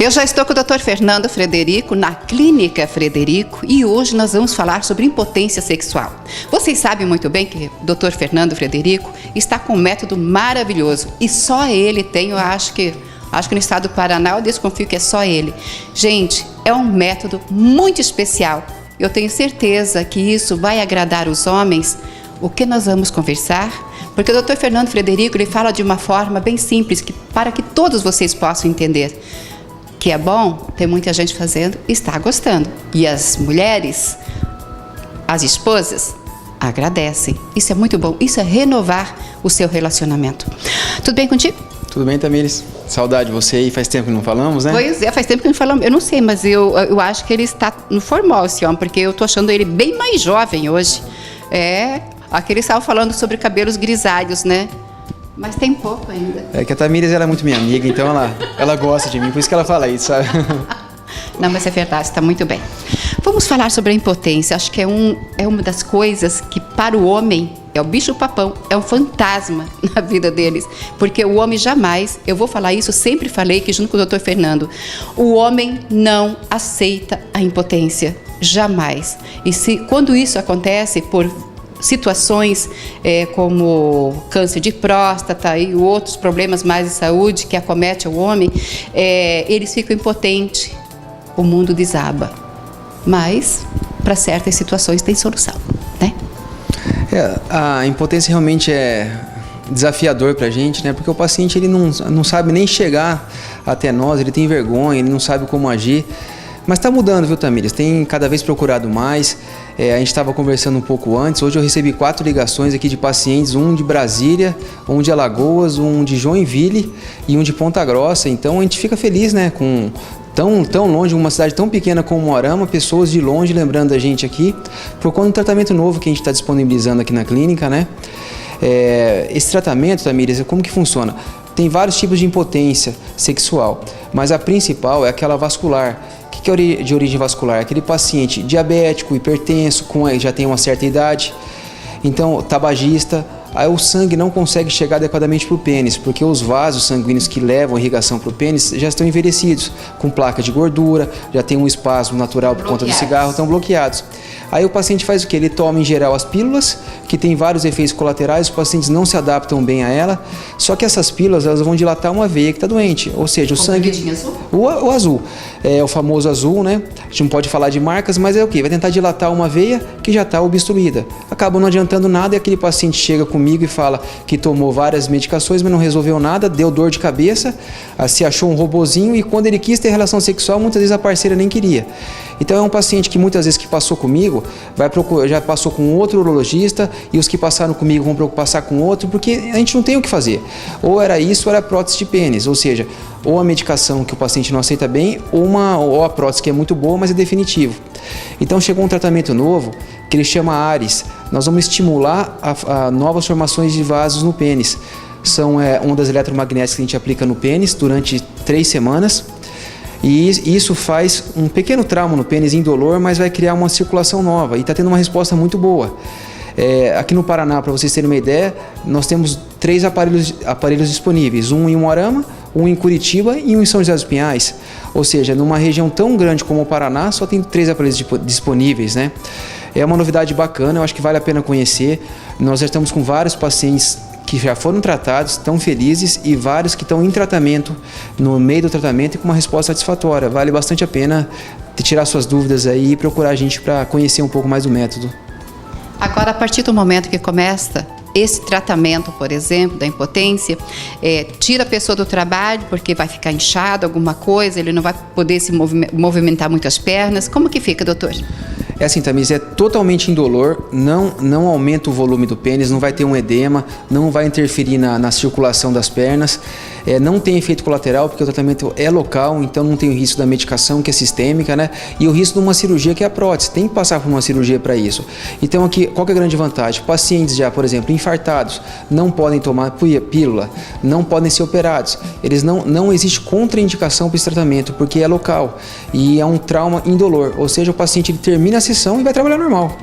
Eu já estou com o Dr. Fernando Frederico na Clínica Frederico e hoje nós vamos falar sobre impotência sexual. Vocês sabem muito bem que o Dr. Fernando Frederico está com um método maravilhoso e só ele tem, eu acho que no estado do Paraná eu desconfio que é só ele. Gente, é um método muito especial. Eu tenho certeza que isso vai agradar os homens. O que nós vamos conversar? Porque o Dr. Fernando Frederico ele fala de uma forma bem simples para que todos vocês possam entender. Que é bom, tem muita gente fazendo e está gostando. E as mulheres, as esposas, agradecem. Isso é muito bom, isso é renovar o seu relacionamento. Tudo bem contigo? Tudo bem, Tamires? Saudade de você aí, faz tempo que não falamos, né? Pois é, faz tempo que não falamos. Eu não sei, mas eu acho que ele está no formal, esse homem, porque eu estou achando ele bem mais jovem hoje. Aquele estava falando sobre cabelos grisalhos, né? Mas tem pouco ainda. É que a Tamires ela é muito minha amiga, então ela gosta de mim, por isso que ela fala isso, sabe? Não, mas é verdade, está muito bem. Vamos falar sobre a impotência. Acho que é uma das coisas que para o homem é o bicho-papão, é um fantasma na vida deles. Porque o homem jamais, eu vou falar isso, sempre falei que junto com o Dr. Fernando, o homem não aceita a impotência, jamais. E quando isso acontece por situações como câncer de próstata e outros problemas mais de saúde que acomete o homem, eles ficam impotentes, o mundo desaba. Mas, para certas situações, tem solução, né? A impotência realmente é desafiador para a gente, né? Porque o paciente ele não sabe nem chegar até nós, ele tem vergonha, ele não sabe como agir. Mas está mudando, viu, Tamires? Tem cada vez procurado mais. A gente estava conversando um pouco antes. Hoje eu recebi 4 ligações aqui de pacientes, um de Brasília, um de Alagoas, um de Joinville e um de Ponta Grossa. Então a gente fica feliz, né, com tão longe, uma cidade tão pequena como Moarama, pessoas de longe lembrando a gente aqui, por conta do tratamento novo que a gente está disponibilizando aqui na clínica, né? Esse tratamento, Tamires, como que funciona? Tem vários tipos de impotência sexual, mas a principal é aquela vascular. O que é de origem vascular? Aquele paciente diabético, hipertenso, já tem uma certa idade, então tabagista, aí o sangue não consegue chegar adequadamente para o pênis, porque os vasos sanguíneos que levam a irrigação para o pênis já estão envelhecidos, com placa de gordura, já tem um espasmo natural por conta do cigarro, estão bloqueados. Aí o paciente faz o quê? Ele toma em geral as pílulas, que tem vários efeitos colaterais, os pacientes não se adaptam bem a ela, só que essas pílulas elas vão dilatar uma veia que está doente, ou seja, o sangue... Azul? O azul, o famoso azul, né? A gente não pode falar de marcas, mas é o quê? Vai tentar dilatar uma veia que já está obstruída. Acaba não adiantando nada e aquele paciente chega comigo e fala que tomou várias medicações, mas não resolveu nada, deu dor de cabeça, se achou um robozinho e quando ele quis ter relação sexual, muitas vezes a parceira nem queria. Então é um paciente que muitas vezes que passou comigo, já passou com outro urologista e os que passaram comigo vão passar com outro, porque a gente não tem o que fazer. Ou era isso, ou era prótese de pênis, ou seja, ou a medicação que o paciente não aceita bem, ou a prótese que é muito boa, mas é definitivo. Então chegou um tratamento novo que ele chama ARES. Nós vamos estimular a novas formações de vasos no pênis. São ondas eletromagnéticas que a gente aplica no pênis durante 3 semanas. E isso faz um pequeno trauma no pênis indolor, mas vai criar uma circulação nova e está tendo uma resposta muito boa. Aqui no Paraná, para vocês terem uma ideia, nós temos 3 aparelhos disponíveis, um em Moarama, um em Curitiba e um em São José dos Pinhais. Ou seja, numa região tão grande como o Paraná, só tem 3 aparelhos disponíveis, né? É uma novidade bacana, eu acho que vale a pena conhecer. Nós já estamos com vários pacientes que já foram tratados, estão felizes e vários que estão em tratamento, no meio do tratamento e com uma resposta satisfatória. Vale bastante a pena tirar suas dúvidas aí e procurar a gente para conhecer um pouco mais do método. Agora, a partir do momento que começa esse tratamento, por exemplo, da impotência, tira a pessoa do trabalho porque vai ficar inchado, alguma coisa, ele não vai poder se movimentar muito as pernas. Como que fica, doutor? É assim, Tamires, é totalmente indolor, não aumenta o volume do pênis, não vai ter um edema, não vai interferir na circulação das pernas, não tem efeito colateral porque o tratamento é local, então não tem o risco da medicação que é sistêmica, né? E o risco de uma cirurgia que é a prótese, tem que passar por uma cirurgia para isso. Então aqui, qual que é a grande vantagem? Pacientes já, por exemplo, infartados, não podem tomar pílula, não podem ser operados, não existe contraindicação para esse tratamento porque é local e é um trauma indolor, ou seja, o paciente ele termina a sessão e vai trabalhar normal.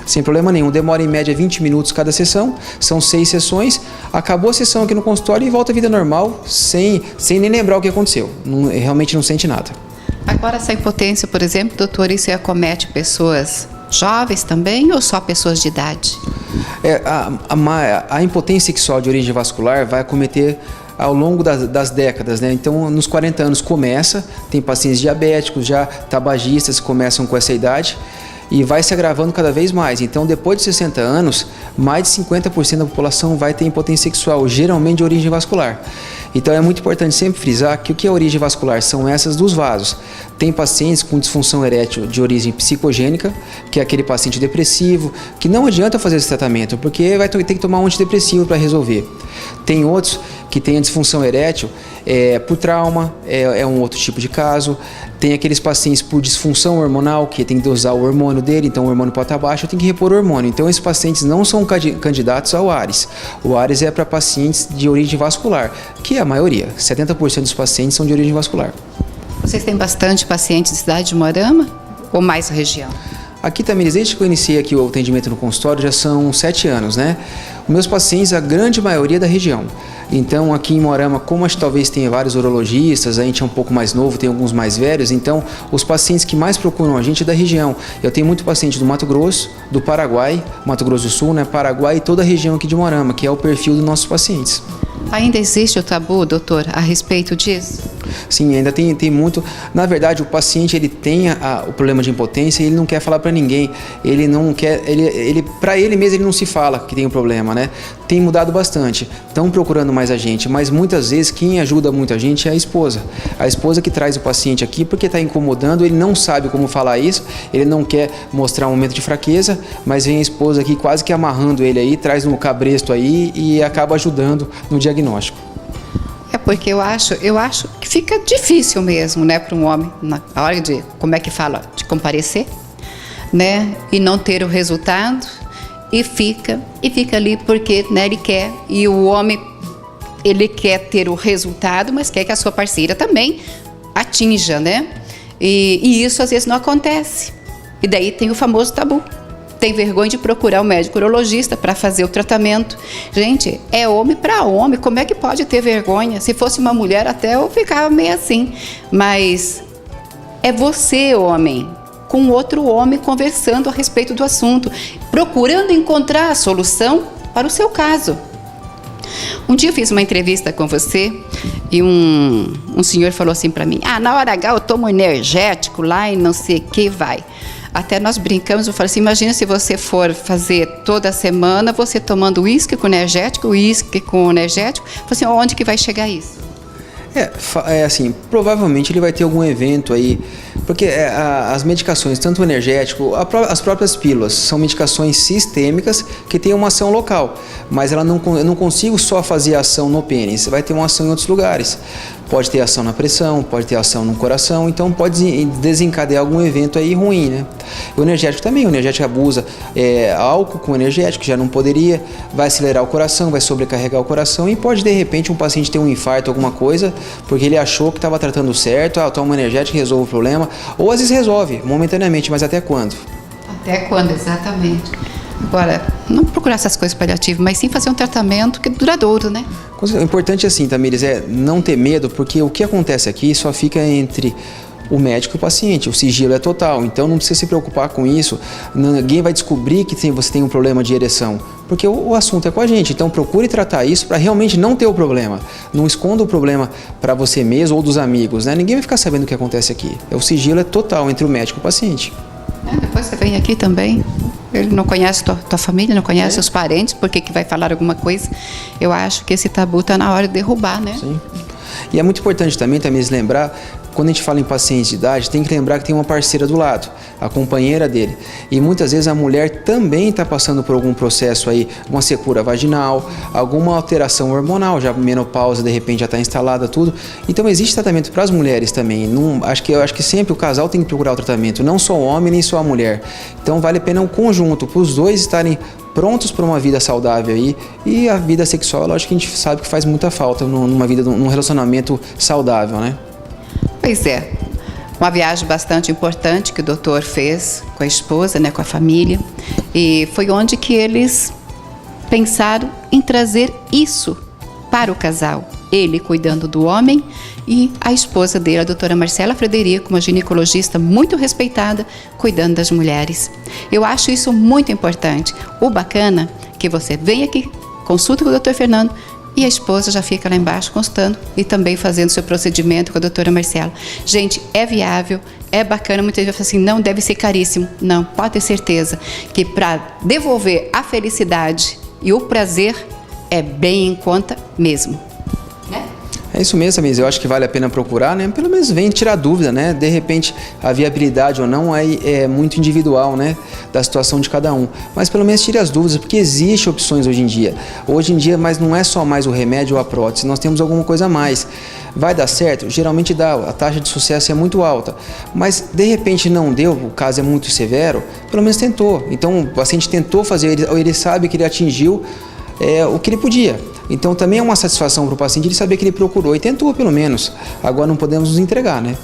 sem problema nenhum. Demora em média 20 minutos cada sessão, são 6 sessões, acabou a sessão aqui no consultório e volta à vida normal, sem nem lembrar o que aconteceu, realmente não sente nada. Agora, essa impotência, por exemplo, doutor, isso acomete pessoas jovens também ou só pessoas de idade? A impotência sexual de origem vascular vai acometer ao longo das décadas, né? Então, nos 40 anos começa, tem pacientes diabéticos, já tabagistas que começam com essa idade e vai se agravando cada vez mais. Então, depois de 60 anos, mais de 50% da população vai ter impotência sexual, geralmente de origem vascular. Então, é muito importante sempre frisar que o que é origem vascular são essas dos vasos. Tem pacientes com disfunção erétil de origem psicogênica, que é aquele paciente depressivo, que não adianta fazer esse tratamento, porque vai ter que tomar um antidepressivo para resolver. Tem outros que têm a disfunção erétil por trauma, é um outro tipo de caso. Tem aqueles pacientes por disfunção hormonal, que tem que dosar o hormônio dele, então o hormônio pode estar baixo, tem que repor o hormônio. Então esses pacientes não são candidatos ao ARES. O ARES é para pacientes de origem vascular, que é a maioria, 70% dos pacientes são de origem vascular. Vocês têm bastante pacientes de cidade de Moarama ou mais região? Aqui, Tamires, desde que eu iniciei aqui o atendimento no consultório, já são 7 anos, né? Os meus pacientes, a grande maioria é da região. Então, aqui em Moarama, como a gente talvez tenha vários urologistas, a gente é um pouco mais novo, tem alguns mais velhos, então os pacientes que mais procuram a gente é da região. Eu tenho muito paciente do Mato Grosso, do Paraguai, Mato Grosso do Sul, né? Paraguai e toda a região aqui de Moarama, que é o perfil dos nossos pacientes. Ainda existe o tabu, doutor, a respeito disso? Sim, ainda tem muito. Na verdade, o paciente ele tem o problema de impotência e ele não quer falar para ninguém. Ele não quer, para ele mesmo ele não se fala que tem um problema, né? Tem mudado bastante. Estão procurando mais a gente, mas muitas vezes quem ajuda muito a gente é a esposa. A esposa que traz o paciente aqui porque está incomodando, ele não sabe como falar isso, ele não quer mostrar um momento de fraqueza, mas vem a esposa aqui quase que amarrando ele aí, traz um cabresto aí e acaba ajudando no diagnóstico. É porque eu acho que fica difícil mesmo, né, para um homem, na hora de, como é que fala, de comparecer, né, e não ter o resultado, e fica ali porque, né, ele quer, e o homem, ele quer ter o resultado, mas quer que a sua parceira também atinja, né, e isso às vezes não acontece, e daí tem o famoso tabu. Tem vergonha de procurar um médico urologista para fazer o tratamento. Gente, é homem para homem, como é que pode ter vergonha? Se fosse uma mulher até eu ficava meio assim. Mas é você, homem, com outro homem conversando a respeito do assunto, procurando encontrar a solução para o seu caso. Um dia eu fiz uma entrevista com você e um senhor falou assim para mim, na hora H eu tomo energético lá e não sei o que vai. Até nós brincamos, eu falei assim, imagina se você for fazer toda semana, você tomando uísque com energético, falei assim, onde que vai chegar isso? Assim, provavelmente ele vai ter algum evento aí, porque as medicações, tanto o energético, as próprias pílulas, são medicações sistêmicas que têm uma ação local, mas eu não consigo só fazer ação no pênis, vai ter uma ação em outros lugares. Pode ter ação na pressão, pode ter ação no coração, então pode desencadear algum evento aí ruim, né? O energético também, o energético abusa álcool com energético, já não poderia, vai acelerar o coração, vai sobrecarregar o coração e pode de repente um paciente ter um infarto, alguma coisa, porque ele achou que estava tratando certo, toma um energético e resolve o problema, ou às vezes resolve momentaneamente, mas até quando? Até quando, exatamente. Agora, não procurar essas coisas paliativas, mas sim fazer um tratamento que é duradouro, né? O importante assim, Tamires, é não ter medo, porque o que acontece aqui só fica entre o médico e o paciente, o sigilo é total, então não precisa se preocupar com isso, ninguém vai descobrir que você tem um problema de ereção, porque o assunto é com a gente, então procure tratar isso para realmente não ter o problema, não esconda o problema para você mesmo ou dos amigos, né? Ninguém vai ficar sabendo o que acontece aqui, o sigilo é total entre o médico e o paciente. Depois você vem aqui também, ele não conhece tua família, não conhece os parentes, por que vai falar alguma coisa? Eu acho que esse tabu está na hora de derrubar, né? Sim. E é muito importante também lembrar, quando a gente fala em pacientes de idade, tem que lembrar que tem uma parceira do lado, a companheira dele. E muitas vezes a mulher também está passando por algum processo aí, uma secura vaginal, alguma alteração hormonal, já menopausa de repente já está instalada, tudo. Então existe tratamento para as mulheres também. Eu acho que sempre o casal tem que procurar o tratamento, não só o homem nem só a mulher. Então vale a pena um conjunto, para os dois estarem prontos para uma vida saudável aí, e a vida sexual, lógico que a gente sabe que faz muita falta num relacionamento saudável, né? Pois é. Uma viagem bastante importante que o doutor fez com a esposa, né, com a família. E foi onde que eles pensaram em trazer isso para o casal. Ele cuidando do homem e a esposa dele, a doutora Marcela Frederico, uma ginecologista muito respeitada, cuidando das mulheres. Eu acho isso muito importante. O bacana é que você vem aqui, consulta com o doutor Fernando, e a esposa já fica lá embaixo constando e também fazendo seu procedimento com a doutora Marcela. Gente, é viável, é bacana. Muita gente fala assim, não, deve ser caríssimo. Não, pode ter certeza que para devolver a felicidade e o prazer é bem em conta mesmo. É isso mesmo, Tamires. Eu acho que vale a pena procurar, né? Pelo menos vem tirar dúvida, né? De repente, a viabilidade ou não aí é muito individual, né? Da situação de cada um. Mas pelo menos tire as dúvidas, porque existem opções hoje em dia. Hoje em dia, mas não é só mais o remédio ou a prótese. Nós temos alguma coisa a mais. Vai dar certo? Geralmente dá. A taxa de sucesso é muito alta. Mas, de repente, não deu, o caso é muito severo, pelo menos tentou. Então, o paciente tentou fazer, ele sabe que ele atingiu o que ele podia. Então também é uma satisfação para o paciente ele saber que ele procurou e tentou pelo menos. Agora não podemos nos entregar, né?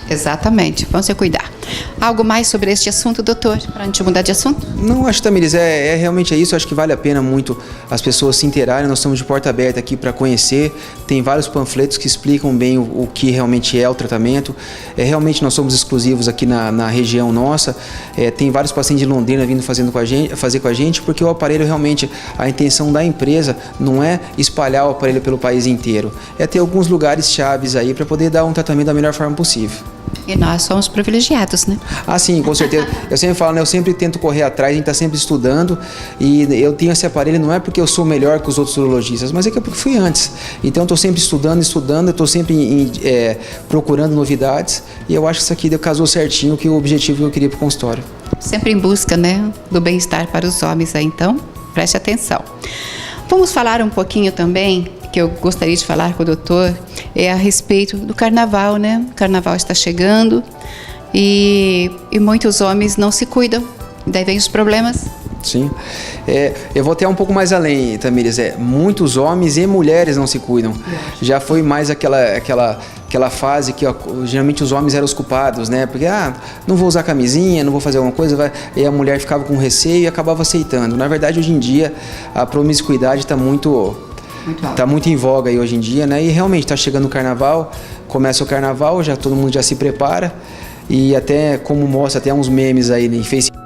Exatamente, vamos se cuidar. Algo mais sobre este assunto, doutor, para a gente mudar de assunto? Não, acho, Tamires, realmente é isso. Acho que vale a pena muito as pessoas se inteirarem. Nós estamos de porta aberta aqui para conhecer. Tem vários panfletos que explicam bem o que realmente é o tratamento. Realmente nós somos exclusivos aqui na região nossa. Tem vários pacientes de Londrina vindo fazer com a gente, porque o aparelho realmente, a intenção da empresa não é espalhar o aparelho pelo país inteiro. É ter alguns lugares chaves aí para poder dar um tratamento da melhor forma possível. E nós somos privilegiados, né? Ah, sim, com certeza. Eu sempre falo, né? Eu sempre tento correr atrás, a gente está sempre estudando. E eu tenho esse aparelho não é porque eu sou melhor que os outros urologistas, mas é porque fui antes. Então eu estou sempre estudando, eu estou sempre procurando novidades. E eu acho que isso aqui casou certinho que o objetivo que eu queria para o consultório. Sempre em busca, né? Do bem-estar para os homens aí, então preste atenção. Vamos falar um pouquinho também, que eu gostaria de falar com o doutor, a respeito do carnaval, né? O carnaval está chegando e muitos homens não se cuidam, daí vem os problemas. Sim, eu vou até um pouco mais além, Tamires, muitos homens e mulheres não se cuidam. Já foi mais aquela fase que geralmente os homens eram os culpados, né? Porque, não vou usar camisinha, não vou fazer alguma coisa, e a mulher ficava com receio e acabava aceitando. Na verdade, hoje em dia, a promiscuidade está muito em voga aí hoje em dia, né? E realmente está chegando o carnaval, começa o carnaval, todo mundo já se prepara, e até como mostra até uns memes aí em Facebook,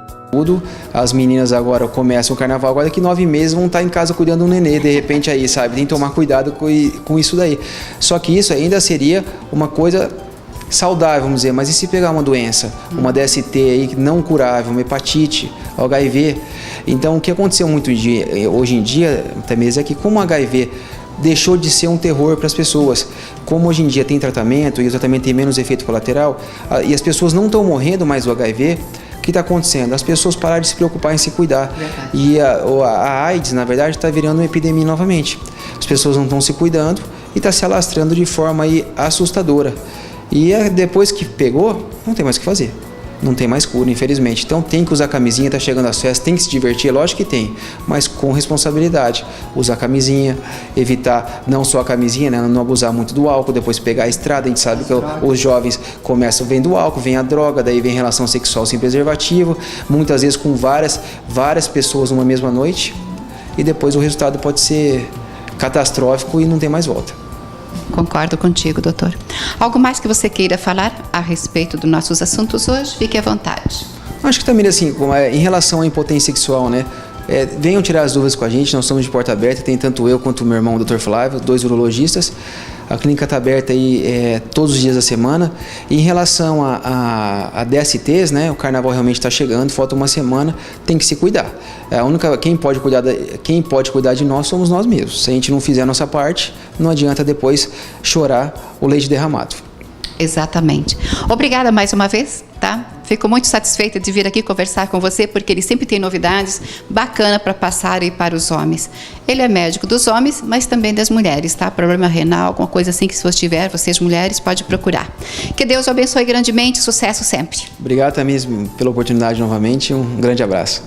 as meninas agora começam o carnaval, agora daqui 9 meses vão estar em casa cuidando do nenê, de repente aí, sabe? Tem que tomar cuidado com isso daí. Só que isso ainda seria uma coisa saudável, vamos dizer, mas e se pegar uma doença, uma DST aí não curável, uma hepatite, HIV? Então o que aconteceu muito hoje em dia, Tamires, é que como o HIV deixou de ser um terror para as pessoas, como hoje em dia tem tratamento e o tratamento tem menos efeito colateral, e as pessoas não estão morrendo mais do HIV, o que está acontecendo? As pessoas pararam de se preocupar em se cuidar. Verdade. E a AIDS, na verdade, está virando uma epidemia novamente. As pessoas não estão se cuidando e está se alastrando de forma aí assustadora. E depois que pegou, não tem mais o que fazer. Não tem mais cura, infelizmente. Então tem que usar camisinha, tá chegando às festas, tem que se divertir, lógico que tem, mas com responsabilidade. Usar camisinha, evitar não só a camisinha, né, não abusar muito do álcool, depois pegar a estrada. A gente sabe que os jovens começam, vem do álcool, vem a droga, daí vem relação sexual sem preservativo, muitas vezes com várias pessoas numa mesma noite, e depois o resultado pode ser catastrófico e não tem mais volta. Concordo contigo, doutor. Algo mais que você queira falar a respeito dos nossos assuntos hoje? Fique à vontade. Acho que também, assim, em relação à impotência sexual, né? Venham tirar as dúvidas com a gente, nós estamos de porta aberta, tem tanto eu quanto o meu irmão, o Dr. Flávio, 2 urologistas. A clínica está aberta aí todos os dias da semana. E em relação a DSTs, né, o carnaval realmente está chegando, falta uma semana, tem que se cuidar. Quem pode cuidar de nós somos nós mesmos. Se a gente não fizer a nossa parte, não adianta depois chorar o leite derramado. Exatamente. Obrigada mais uma vez, tá? Fico muito satisfeita de vir aqui conversar com você, porque ele sempre tem novidades bacanas para passar aí para os homens. Ele é médico dos homens, mas também das mulheres, tá? Problema renal, alguma coisa assim que se você tiver, vocês mulheres, pode procurar. Que Deus o abençoe grandemente, sucesso sempre. Obrigado, Tamires, pela oportunidade novamente, um grande abraço.